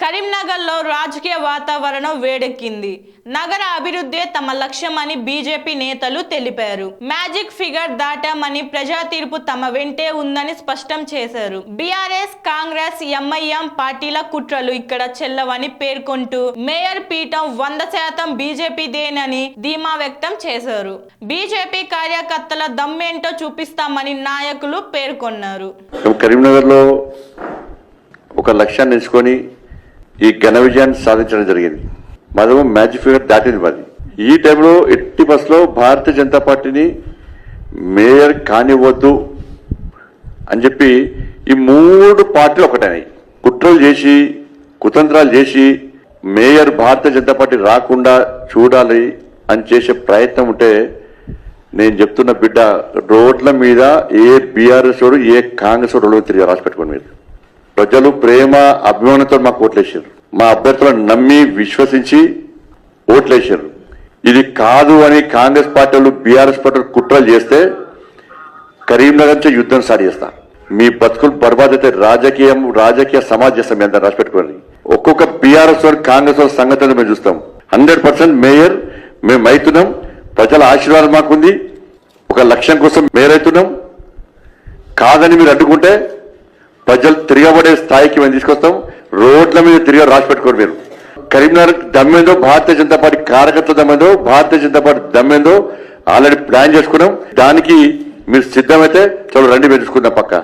కరీంనగర్లో రాజకీయ వాతావరణం వేడెక్కింది. నగర అభివృద్ధి తమ లక్ష్యమని బీజేపీ నేతలు తెలిపారు. మ్యాజిక్ ఫిగర్ దాటామని ప్రజా తీర్పు తమ వెంటే ఉందని స్పష్టం చేశారు. బీఆర్ఎస్, కాంగ్రెస్, ఎంఐఎం పార్టీల కుట్రలు ఇక్కడ చెల్లవని పేర్కొంటూ మేయర్ పీఠం 100% బీజేపీదేనని ధీమా వ్యక్తం చేశారు. బీజేపీ కార్యకర్తల దమ్మేంటో చూపిస్తామని నాయకులు పేర్కొన్నారు. కరీంనగర్లో ఒక లక్ష్యాన్ని ఎంచుకొని ఈ ఘన విజయాన్ని సాధించడం జరిగింది. మాదేమో మ్యాజిక్ ఫిగర్ దాటింది. మాది ఈ టైంలో ఎట్టి బస్సులో భారతీయ జనతా పార్టీని మేయర్ కానివ్వద్దు అని చెప్పి ఈ మూడు పార్టీలు ఒకటైనాయి. కుట్రలు చేసి కుతంత్రాలు చేసి మేయర్ భారతీయ జనతా పార్టీ రాకుండా చూడాలి అని చేసే ప్రయత్నం ఉంటే నేను చెప్తున్న బిడ్డ, రోడ్ల మీద ఏ బీఆర్ఎస్ వాడు ఏ కాంగ్రెస్ వాడు తిరిగి రాసి పెట్టుకోండి. మీరు ప్రజలు ప్రేమ అభిమానంతో మాకు ఓట్లేసారు. మా అభ్యర్థులను నమ్మి విశ్వసించి ఓట్లేసారు. ఇది కాదు అని కాంగ్రెస్ పార్టీలు బీఆర్ఎస్ పార్టీలు కుట్రలు చేస్తే కరీంనగర్ నుంచి యుద్ధం స్టార్ట్ చేస్తా. మీ బతుకులు బర్బాదైతే రాజకీయ సమాజ్ చేస్తాం. మీ అందరూ రాసి పెట్టుకోండి. ఒక్కొక్క బీఆర్ఎస్ వాడు కాంగ్రెస్ వాడి సంగతులు మేము చూస్తాం. 100% మేయర్ మేము అవుతున్నాం. ప్రజల ఆశీర్వాదం మాకుంది. ఒక లక్ష్యం కోసం మేయర్ అవుతున్నాం. కాదని మీరు అడ్డుకుంటే ప్రజలు తిరగబడే స్థాయికి మేము తీసుకొస్తాం. రోడ్ల మీద తిరిగి రాసి పెట్టుకోండి. మీరు కరీంనగర్ దమ్మేందో, భారతీయ జనతా పార్టీ కార్యకర్తల దమ్మేందో, Bharatiya Janata party దమ్మేందో already plan చేసుకున్నాం. దానికి మీరు సిద్ధమైతే చలో రండి, మేము చూసుకుందాం పక్క.